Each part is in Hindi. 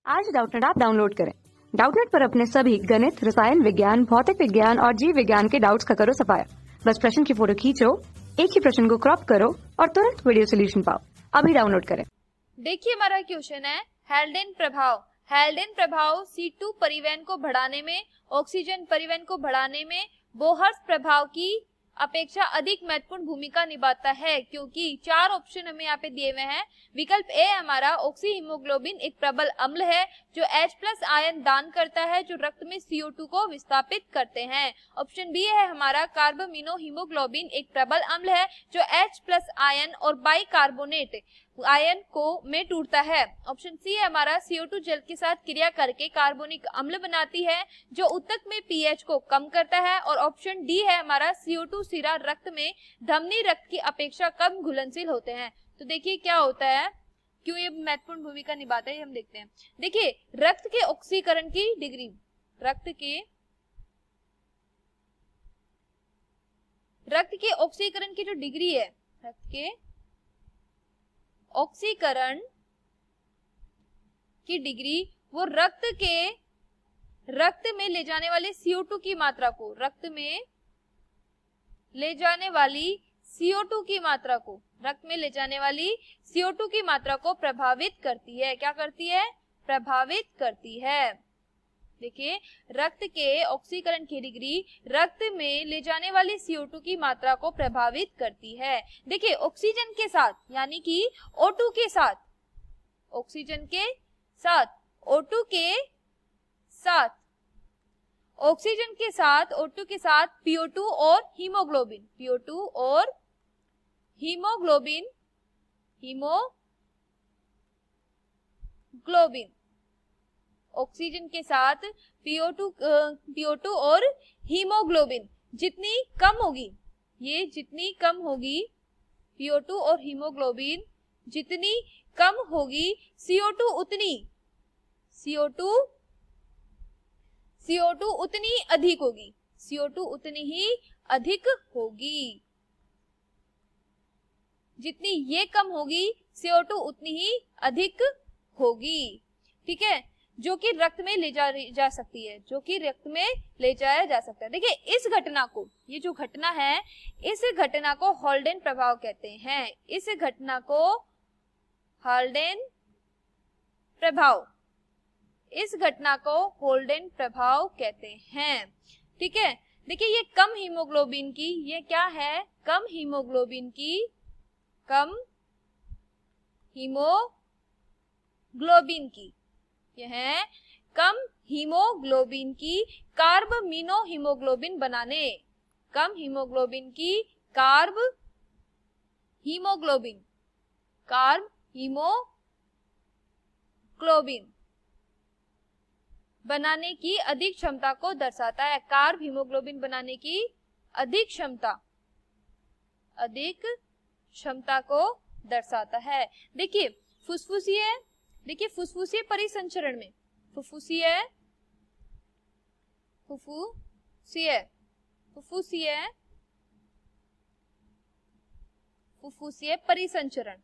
आज डाउटनेट ऐप डाउनलोड करें। डाउटनेट पर अपने सभी गणित, रसायन विज्ञान, भौतिक विज्ञान और जीव विज्ञान के डाउट्स का करो सफाया। बस प्रश्न की फोटो खींचो, एक ही प्रश्न को क्रॉप करो और तुरंत वीडियो सोल्यूशन पाओ। अभी डाउनलोड करें। देखिए हमारा क्वेश्चन है हेल्डेन प्रभाव। हेल्डेन प्रभाव C2 परिवहन को बढ़ाने में, ऑक्सीजन परिवहन को बढ़ाने में बोहर्स प्रभाव की अपेक्षा अधिक महत्वपूर्ण भूमिका निभाता है, क्योंकि चार ऑप्शन हमें यहाँ पे दिए हुए हैं। विकल्प ए हमारा ऑक्सी हीमोग्लोबिन एक प्रबल अम्ल है जो H+ आयन दान करता है जो रक्त में CO2 को विस्थापित करते हैं। ऑप्शन बी है हमारा कार्बामिनो हीमोग्लोबिन एक प्रबल अम्ल है जो H+ आयन और बाइकार्बोनेट आयन को में टूटता है। ऑप्शन सी है हमारा CO2 जल के साथ क्रिया करके कार्बोनिक अम्ल बनाती है जो ऊतक में pH को कम करता है। और ऑप्शन डी है हमारा CO2 सिरा रक्त में धमनी रक्त की अपेक्षा कम घुलनशील होते हैं। तो देखिए क्या होता है, क्यों ये महत्वपूर्ण भूमिका निभाता है हम देखते हैं। देखिए रक्त के ऑक्सीकरण की डिग्री, रक्त के ऑक्सीकरण की जो डिग्री है, रक्त के ऑक्सीकरण की डिग्री वो रक्त में ले जाने वाले CO2 की मात्रा को, रक्त में ले जाने वाली CO2 की मात्रा को, रक्त में ले जाने वाली CO2 की मात्रा को प्रभावित करती है। क्या करती है? प्रभावित करती है। देखिए रक्त के ऑक्सीकरण की डिग्री रक्त में ले जाने वाली CO2 की मात्रा को प्रभावित करती है। देखिए ऑक्सीजन के साथ यानी कि O2 के साथ, ऑक्सीजन के साथ O2 के साथ, ऑक्सीजन के साथ O2 के साथ PO2 और हीमोग्लोबिन, PO2 और हीमोग्लोबिन ऑक्सीजन के साथ PO2 और हीमोग्लोबिन जितनी कम होगी, ये जितनी कम होगी, PO2 और हीमोग्लोबिन जितनी कम होगी CO2 उतनी अधिक होगी, CO2 उतनी ही अधिक होगी। जितनी ये कम होगी CO2 उतनी ही अधिक होगी। ठीक है, जो कि रक्त में ले जा सकती है, जो कि रक्त में ले जाया जा सकता है। देखिए इस घटना को, ये जो घटना है, इस घटना को हॉल्डेन प्रभाव कहते हैं। इस घटना को हॉल्डेन प्रभाव, इस घटना को हॉल्डेन प्रभाव कहते हैं। ठीक है, देखिए ये कम हीमोग्लोबिन की, ये क्या है? कम हीमोग्लोबिन की यह है कम हीमोग्लोबिन की कार्बामिनो हीमोग्लोबिन बनाने, कम हीमोग्लोबिन की कार्ब हीमोग्लोबिन बनाने की अधिक क्षमता को दर्शाता है। कार्ब हीमोग्लोबिन बनाने की अधिक क्षमता को दर्शाता है। देखिए फुफ्फुसीय परिसंचरण में, फुफ्फुसीय परिसंचरण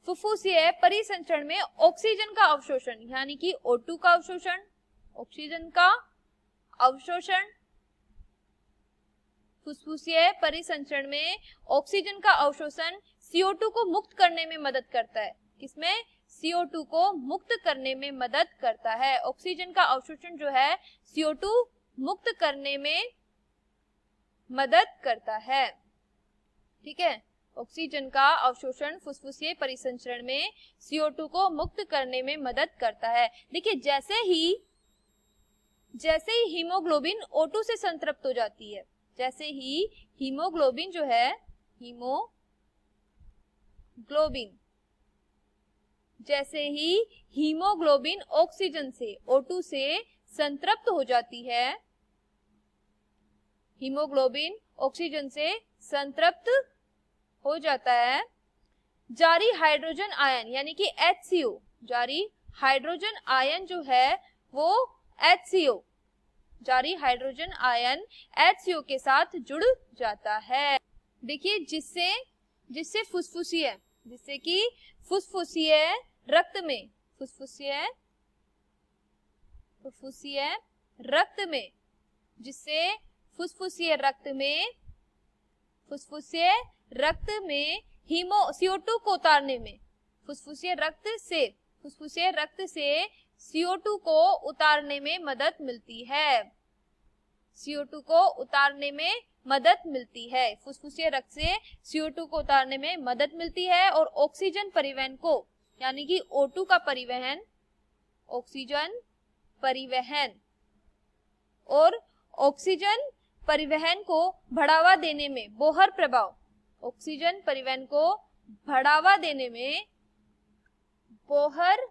फुफ्फुसीय परिसंचरण में ऑक्सीजन का अवशोषण यानी कि O2 का अवशोषण, ऑक्सीजन का अवशोषण, फुफ्फुसीय परिसंचरण में ऑक्सीजन का अवशोषण CO2 को मुक्त करने में मदद करता है। किसमें? CO2 को मुक्त करने में मदद करता है। ऑक्सीजन का अवशोषण जो है CO2 मुक्त करने में मदद करता है। ठीक है, ऑक्सीजन का अवशोषण फुफ्फुसीय परिसंचरण में CO2 को मुक्त करने में मदद करता है। देखिए जैसे ही हीमोग्लोबिन O2 से संतृप्त हो जाती है, जैसे ही हीमोग्लोबिन जो है, जैसे ही हीमोग्लोबिन ऑक्सीजन से O2 से संतृप्त हो जाती है, हीमोग्लोबिन ऑक्सीजन से संतृप्त हो जाता है, जारी हाइड्रोजन आयन यानी कि HCO, जारी हाइड्रोजन आयन जो है वो HCO, जारी हाइड्रोजन आयन HCO के साथ जुड़ जाता है। देखिए जिससे जिससे फुसफुसीय, जिससे कि फुसफुसीय रक्त में, फुसफुसीय रक्त में, जिससे फुसफुसीय रक्त में, फुसफुसीय रक्त में CO2 को उतारने में, फुसफुसीय रक्त से CO2 को उतारने में मदद मिलती है। CO2 को उतारने में मदद मिलती है। फुसफुसीय रक्त से CO2 को उतारने में मदद मिलती है और ऑक्सीजन परिवहन को, यानी कि O2 का परिवहन, ऑक्सीजन परिवहन और ऑक्सीजन परिवहन को बढ़ावा देने में बोहर प्रभाव, ऑक्सीजन परिवहन को बढ़ावा देने में बोहर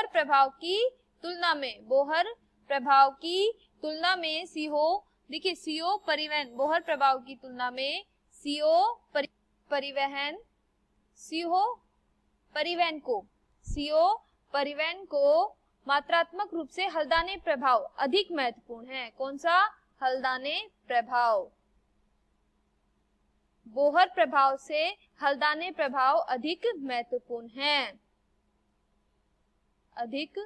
प्रभाव की तुलना में, बोहर प्रभाव की तुलना में CO, देखिए CO परिवहन, बोहर प्रभाव की तुलना में CO परिवहन को मात्रात्मक रूप से हल्दाने प्रभाव अधिक महत्वपूर्ण है। कौन सा? हल्दाने प्रभाव। बोहर प्रभाव से हल्दाने प्रभाव अधिक महत्वपूर्ण है, अधिक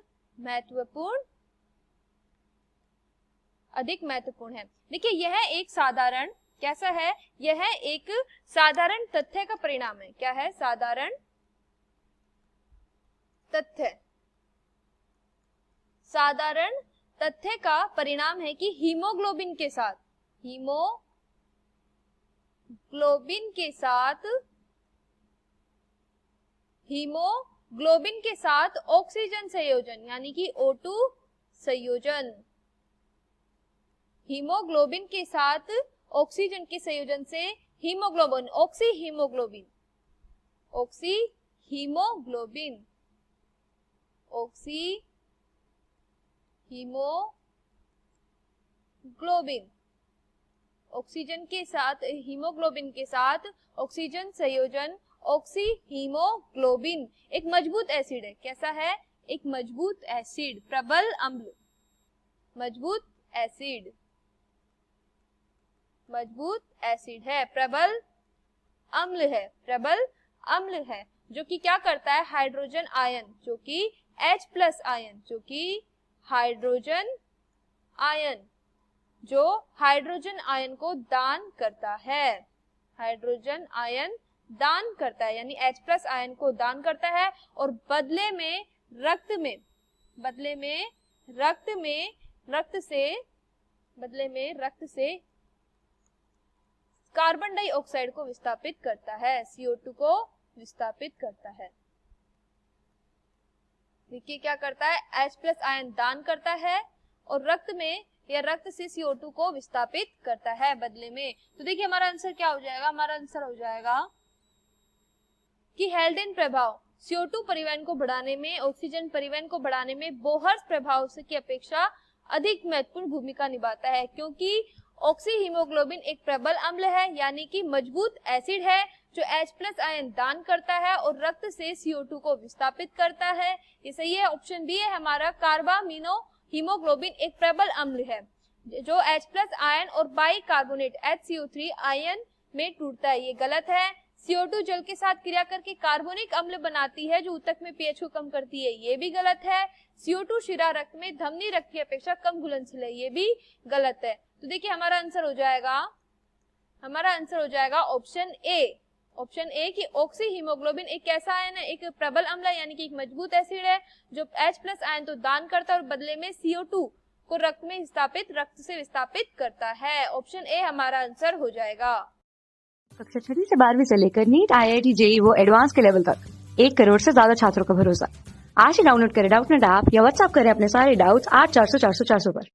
महत्वपूर्ण है। देखिए यह एक साधारण, कैसा है? यह एक साधारण तथ्य का परिणाम है। क्या है? साधारण तथ्य। साधारण तथ्य का परिणाम है कि हीमोग्लोबिन के साथ ऑक्सीजन संयोजन, यानी कि O2 संयोजन, हीमोग्लोबिन के साथ ऑक्सीजन के संयोजन से हीमोग्लोबिन, ऑक्सी हीमोग्लोबिन, ऑक्सीजन के साथ, हीमोग्लोबिन के साथ ऑक्सीजन संयोजन ऑक्सी हीमोग्लोबिन एक मजबूत एसिड है। कैसा है? एक मजबूत एसिड, प्रबल अम्ल, मजबूत एसिड है, प्रबल अम्ल है, जो कि क्या करता है? हाइड्रोजन आयन, जो कि H+ आयन, जो हाइड्रोजन आयन को दान करता है, हाइड्रोजन आयन दान करता है, यानी H+ आयन को दान करता है और बदले में रक्त से कार्बन डाइऑक्साइड को विस्थापित करता है, CO2 को विस्थापित करता है। देखिए क्या करता है? H+ आयन दान करता है और रक्त से CO2 को विस्थापित करता है बदले में। तो देखिए हमारा आंसर क्या हो जाएगा? हमारा आंसर हो जाएगा कि हेल्डेन प्रभाव CO2 परिवहन को बढ़ाने में, ऑक्सीजन परिवहन को बढ़ाने में बोहर्स प्रभाव से की अपेक्षा अधिक महत्वपूर्ण भूमिका निभाता है, क्योंकि ऑक्सी हीमोग्लोबिन एक प्रबल अम्ल है, यानी कि मजबूत एसिड है, जो H+ आयन दान करता है और रक्त से CO2 को विस्थापित करता है। ये सही है, ऑप्शन बी है हमारा। कार्बामिनो हीमोग्लोबिन एक प्रबल अम्ल है जो H+ आयन और बाइकार्बोनेट HCO3 आयन में टूटता है। ये गलत है। CO2 जल के साथ क्रिया करके कार्बोनिक अम्ल बनाती है, जो ऊतक में पीएच को कम करती है। ये भी गलत है। CO2 शिरा रक्त में धमनी रक्त की अपेक्षा कम घुलनशील है। ये भी गलत है। तो देखिए हमारा आंसर हो जाएगा ऑप्शन ए। ऑप्शन ए कि ऑक्सी हीमोग्लोबिन एक कैसा आयन है? एक प्रबल अम्ल है, यानी कि एक मजबूत एसिड है जो H+ आयन तो दान करता है और बदले में CO2 को रक्त से विस्थापित करता है। ऑप्शन ए हमारा आंसर हो जाएगा। कक्षा 6वीं से 12वीं से लेकर नीट, IIT, JEE वो एडवांस के लेवल तक 1 करोड़ से ज्यादा छात्रों का भरोसा। आज ही डाउनलोड करें डाउटनेट ऐप या व्हाट्सएप करें अपने सारे डाउट्स 8400 400 400 पर।